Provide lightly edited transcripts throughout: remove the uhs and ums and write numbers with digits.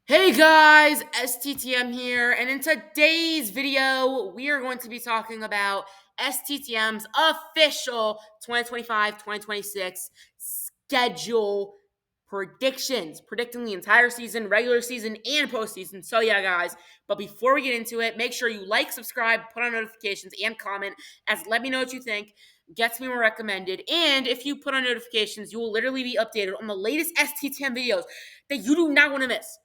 Hey guys, STTM here, and in today's video, we are going to be talking about STTM's official 2025-2026 schedule predictions, predicting the entire season, regular season, and postseason. So yeah, guys, but before we get into it, make sure you like, subscribe, put on notifications, and comment, as let me know what you think, gets me more recommended, and if you put on notifications, you will literally be updated on the latest STTM videos that you do not want to miss.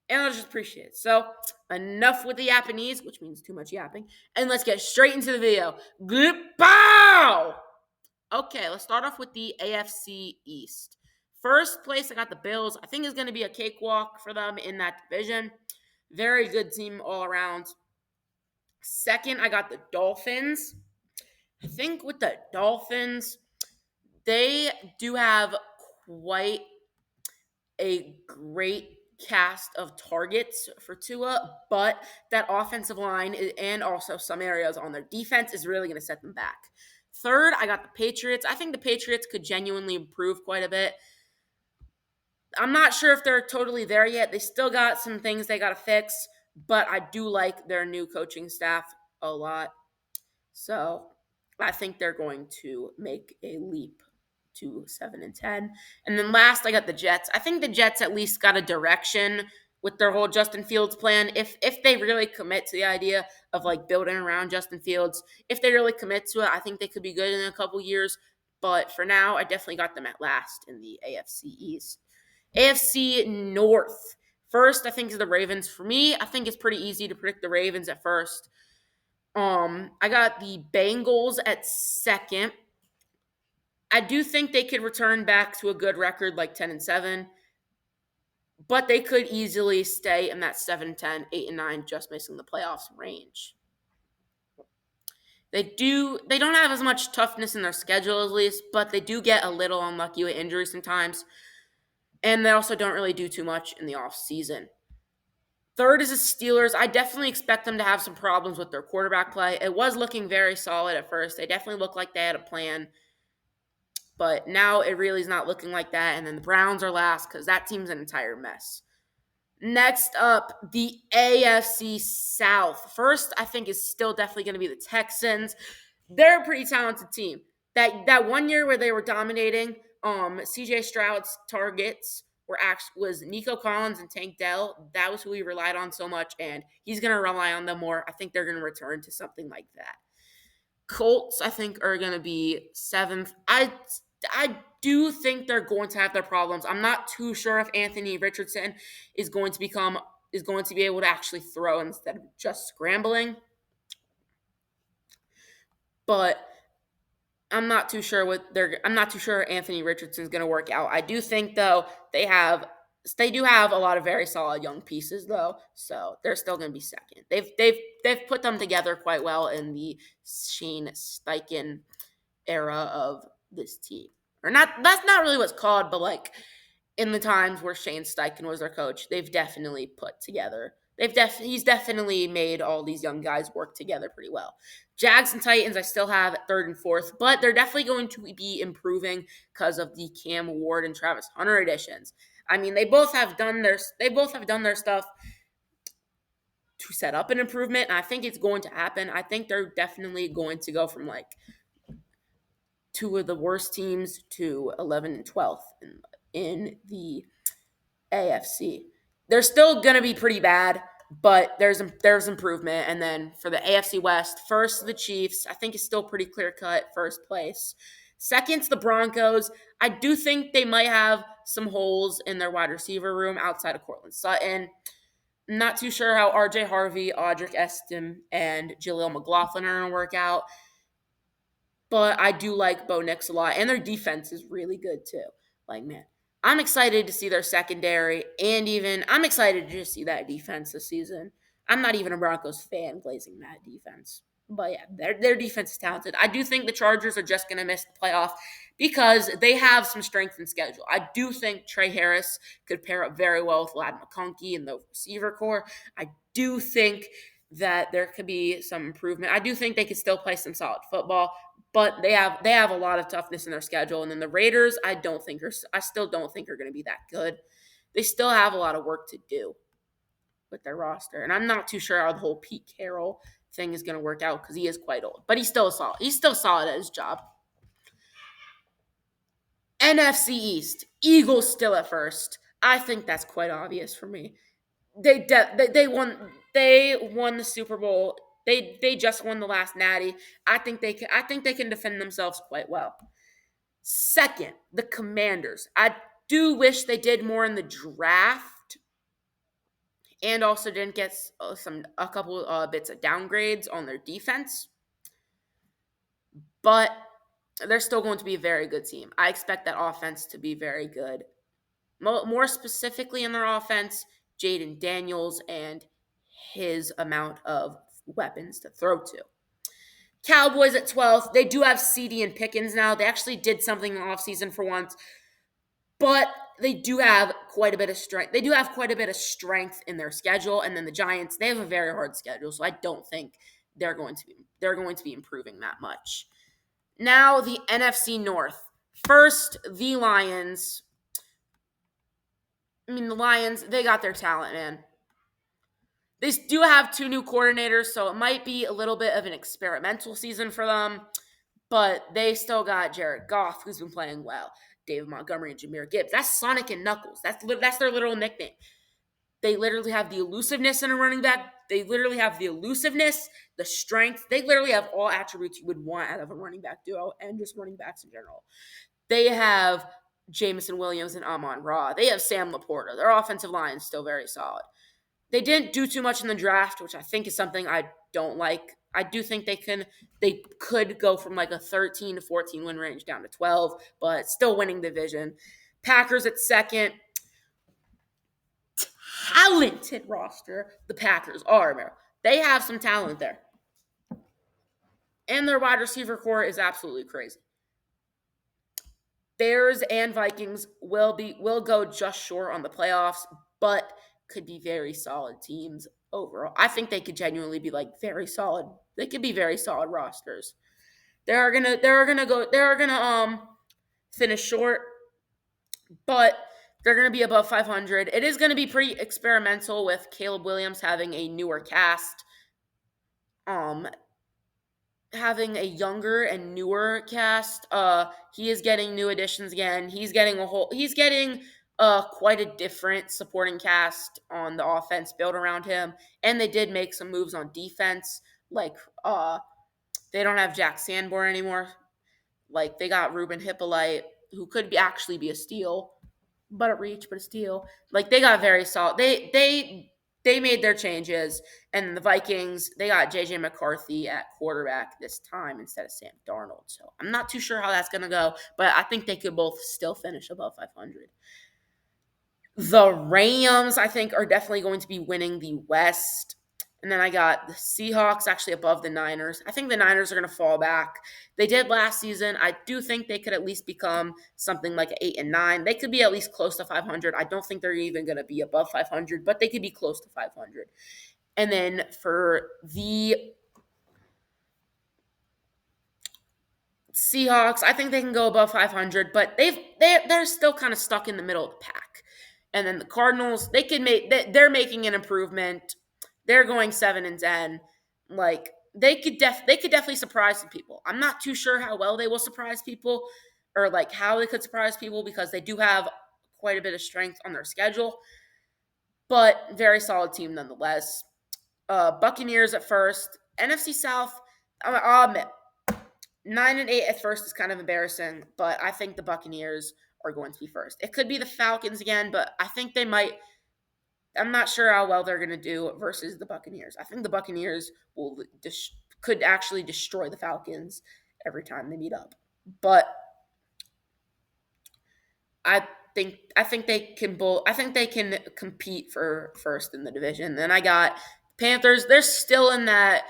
And I just appreciate it. So, enough with the Japanese, which means too much yapping, and let's get straight into the video. Goodbow! Okay, let's start off with the AFC East. First place, I got the Bills. I think is going to be a cakewalk for them in that division. Very good team all around. Second, I got the Dolphins. I think with the Dolphins, they do have quite a great cast of targets for Tua, but that offensive line and also some areas on their defense is really going to set them back. Third, I got the Patriots. I think the Patriots could genuinely improve quite a bit. I'm not sure if they're totally there yet. They still got some things they got to fix, but I do like their new coaching staff a lot. So I think they're going to make a leap to 7-10. And then last, I got the Jets. I think the Jets at least got a direction with their whole Justin Fields plan. If they really commit to the idea of like building around Justin Fields, if they really commit to it, I think they could be good in a couple years. But for now, I definitely got them at last in the AFC East. AFC North. First, I think is the Ravens. For me, I think it's pretty easy to predict the Ravens at first. I got the Bengals at second. I do think they could return back to a good record like 10-7, but they could easily stay in that 7-10, 8-9, just missing the playoffs range. They don't have as much toughness in their schedule at least, but they do get a little unlucky with injuries sometimes. And they also don't really do too much in the off season. Third is the Steelers. I definitely expect them to have some problems with their quarterback play. It was looking very solid at first. They definitely looked like they had a plan. But now it really is not looking like that. And then the Browns are last because that team's an entire mess. Next up, the AFC South. First, I think is still definitely going to be the Texans. They're a pretty talented team. That 1 year where they were dominating, CJ Stroud's targets was Nico Collins and Tank Dell. That was who we relied on so much, and he's going to rely on them more. I think they're going to return to something like that. Colts, I think, are going to be seventh. I do think they're going to have their problems. I'm not too sure if Anthony Richardson is going to be able to actually throw instead of just scrambling. But I'm not too sure Anthony Richardson is going to work out. I do think though they do have a lot of very solid young pieces though, so they're still going to be second. They've put them together quite well in the Shane Steichen era of this team. Or not, that's not really what's called, but like in the times where Shane Steichen was their coach, they've definitely put together. He's definitely made all these young guys work together pretty well. Jags and Titans, I still have at third and fourth, but they're definitely going to be improving because of the Cam Ward and Travis Hunter additions. I mean, they both have done their stuff to set up an improvement, and I think it's going to happen. I think they're definitely going to go from like two of the worst teams to 11 and 12th in the AFC. They're still going to be pretty bad, but there's improvement. And then for the AFC West, first the Chiefs, I think is still pretty clear-cut first place. Second's the Broncos. I do think they might have some holes in their wide receiver room outside of Cortland Sutton. I'm not too sure how RJ Harvey, Audric Estim, and Jaleel McLaughlin are going to work out. But I do like Bo Nix a lot, and their defense is really good too. Like, man, I'm excited to see their secondary, and even I'm excited to just see that defense this season. I'm not even a Broncos fan glazing that defense. But yeah, their defense is talented. I do think the Chargers are just going to miss the playoff because they have some strength in schedule. I do think Trey Harris could pair up very well with Lad McConkey in the receiver core. I do think that there could be some improvement. I do think they could still play some solid football, but they have a lot of toughness in their schedule. And then the Raiders, I still don't think are going to be that good. they still have a lot of work to do with their roster. And I'm not too sure how the whole Pete Carroll thing is going to work out because he is quite old. But he's still solid. He's still solid at his job. NFC East, Eagles still at first. I think that's quite obvious for me. They won the Super Bowl. They just won the last Natty. I think they can defend themselves quite well. Second, the Commanders. I do wish they did more in the draft, and also didn't get a couple bits of downgrades on their defense. But they're still going to be a very good team. I expect that offense to be very good. More specifically in their offense, Jaden Daniels and his amount of weapons to throw to. Cowboys at 12th. They do have CD and Pickens now. They actually did something in the offseason for once. But they do have quite a bit of strength. They do have quite a bit of strength in their schedule. And then the Giants, they have a very hard schedule. So I don't think they're going to be improving that much. Now the NFC North. First, the Lions. The Lions, they got their talent, man. They do have 2 new coordinators, so it might be a little bit of an experimental season for them. But they still got Jared Goff, who's been playing well. David Montgomery and Jahmyr Gibbs. That's Sonic and Knuckles. That's their literal nickname. They literally have the elusiveness in a running back. They literally have the elusiveness, the strength. They literally have all attributes you would want out of a running back duo and just running backs in general. They have Jameson Williams and Amon-Ra. They have Sam Laporta. Their offensive line is still very solid. They didn't do too much in the draft, which I think is something I don't like. I do think they could go from like a 13 to 14 win range down to 12, but still winning division. Packers at second. Talented roster, the Packers are. They have some talent there. And their wide receiver core is absolutely crazy. Bears and Vikings will go just short on the playoffs, but could be very solid teams overall. I think they could genuinely be like very solid. They could be very solid rosters. They're gonna finish short, but they're gonna be above 500. It is gonna be pretty experimental with Caleb Williams having a newer cast, having a younger and newer cast. He is getting new additions again. He's getting quite a different supporting cast on the offense built around him. And they did make some moves on defense. Like, they don't have Jack Sanborn anymore. Like, they got Ruben Hippolyte, who could actually be a steal, but a reach, but a steal. Like, they got very solid. They made their changes, and the Vikings, they got J.J. McCarthy at quarterback this time instead of Sam Darnold. So I'm not too sure how that's going to go, but I think they could both still finish above 500. The Rams, I think, are definitely going to be winning the West. And then I got the Seahawks actually above the Niners. I think the Niners are going to fall back. They did last season. I do think they could at least become something like 8 and 9. They could be at least close to 500. I don't think they're even going to be above 500, but they could be close to 500. And then for the Seahawks, I think they can go above 500, but they're still kind of stuck in the middle of the pack. And then the Cardinals, they're making an improvement. They're going 7 and 10. Like, they could definitely surprise some people. I'm not too sure how well they will surprise people, or like how they could surprise people, because they do have quite a bit of strength on their schedule. But very solid team nonetheless. Buccaneers at first. NFC South, I'll admit, 9 and 8 at first is kind of embarrassing, but I think the Buccaneers are going to be first. It could be the Falcons again, but I think they might. I'm not sure how well they're going to do versus the Buccaneers. I think the Buccaneers could actually destroy the Falcons every time they meet up. But I think they can compete for first in the division. Then I got Panthers. They're still in that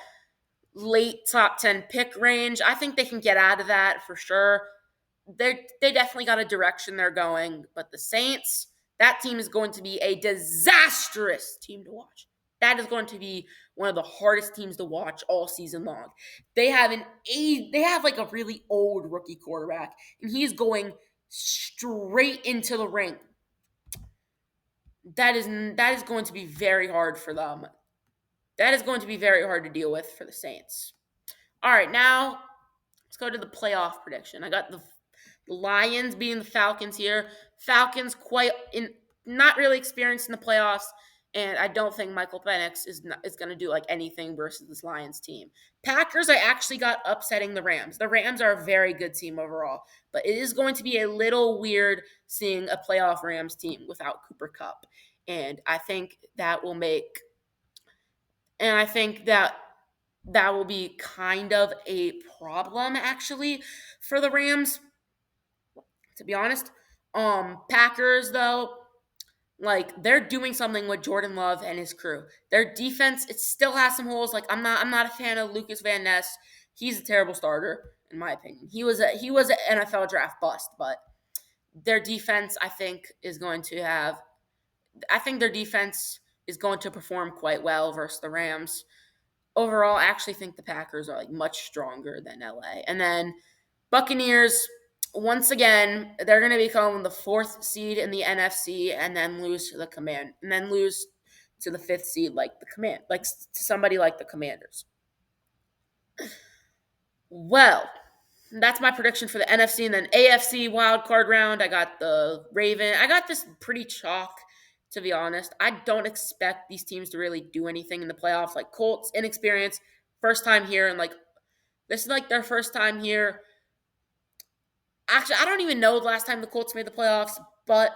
late top 10 pick range. I think they can get out of that for sure. They definitely got a direction they're going. But the Saints, that team is going to be a disastrous team to watch. That is going to be one of the hardest teams to watch all season long. They have like a really old rookie quarterback, and he's going straight into the ring. that is going to be very hard for them. That is going to be very hard to deal with for the Saints. All right, now let's go to the playoff prediction. I got the Lions beating the Falcons here. Falcons not really experienced in the playoffs, and I don't think Michael Penix is going to do like anything versus this Lions team. Packers, I actually got upsetting the Rams. The Rams are a very good team overall, but it is going to be a little weird seeing a playoff Rams team without Cooper Kupp, and I think that will be kind of a problem actually for the Rams, to be honest. Packers though, like they're doing something with Jordan Love and his crew. Their defense, it still has some holes. Like I'm not a fan of Lucas Van Ness. He's a terrible starter in my opinion. He was an NFL draft bust, but their defense I think their defense is going to perform quite well versus the Rams. Overall, I actually think the Packers are like much stronger than LA. And then Buccaneers, once again, they're going to become the 4th seed in the NFC and then lose to the to the 5th seed to somebody like the Commanders. Well, that's my prediction for the NFC. And then AFC wildcard round, I got the Ravens. I got this pretty chalk, to be honest. I don't expect these teams to really do anything in the playoffs. Like Colts, inexperienced, first time here, and this is like their first time here. Actually, I don't even know the last time the Colts made the playoffs, but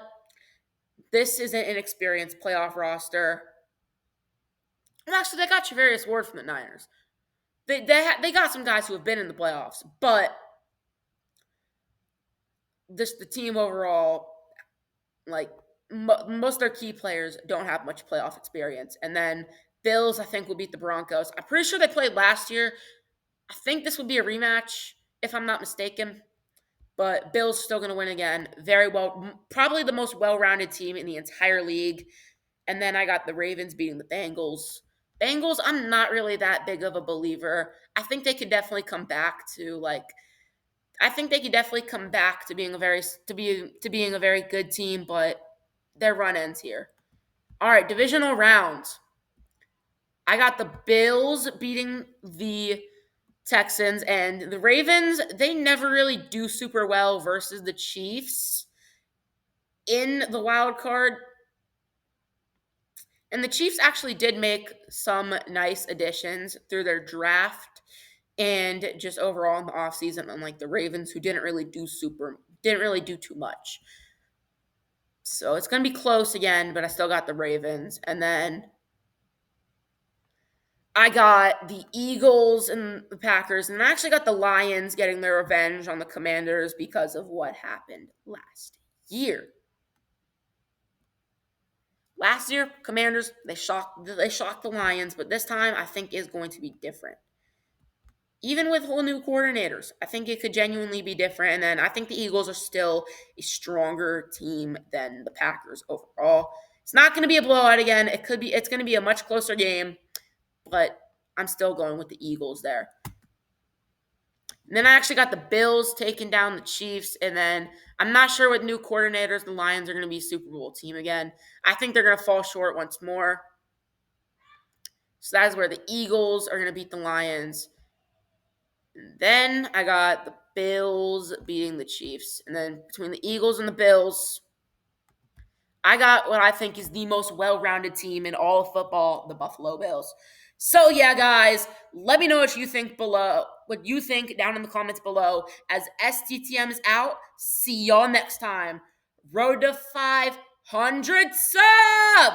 this is an inexperienced playoff roster. And actually, they got Jahmyr Ward from the Niners. They got some guys who have been in the playoffs, but the team overall, like most of their key players don't have much playoff experience. And then Bills, I think, will beat the Broncos. I'm pretty sure they played last year. I think this will be a rematch, if I'm not mistaken. But Bills still going to win again. Very well, probably the most well-rounded team in the entire league. And then I got the Ravens beating the Bengals. Bengals, I'm not really that big of a believer. I think they could definitely come back to being a very good team, but their run ends here. All right, divisional rounds. I got the Bills beating the Texans, and the Ravens, they never really do super well versus the Chiefs in the wild card. And the Chiefs actually did make some nice additions through their draft and just overall in the offseason, unlike the Ravens, who didn't really do too much. So it's going to be close again, but I still got the Ravens. And then I got the Eagles and the Packers, and I actually got the Lions getting their revenge on the Commanders because of what happened last year. Last year, Commanders, they shocked the Lions, but this time I think is going to be different. Even with whole new coordinators, I think it could genuinely be different. And then I think the Eagles are still a stronger team than the Packers overall. It's not going to be a blowout again. It's going to be a much closer game, but I'm still going with the Eagles there. And then I actually got the Bills taking down the Chiefs. And then I'm not sure with new coordinators, the Lions are going to be a Super Bowl team again. I think they're going to fall short once more. So that is where the Eagles are going to beat the Lions. And then I got the Bills beating the Chiefs. And then between the Eagles and the Bills, I got what I think is the most well-rounded team in all of football, the Buffalo Bills. So yeah, guys, let me know what you think down in the comments below. As STTM is out, see y'all next time. Road to 500 subs!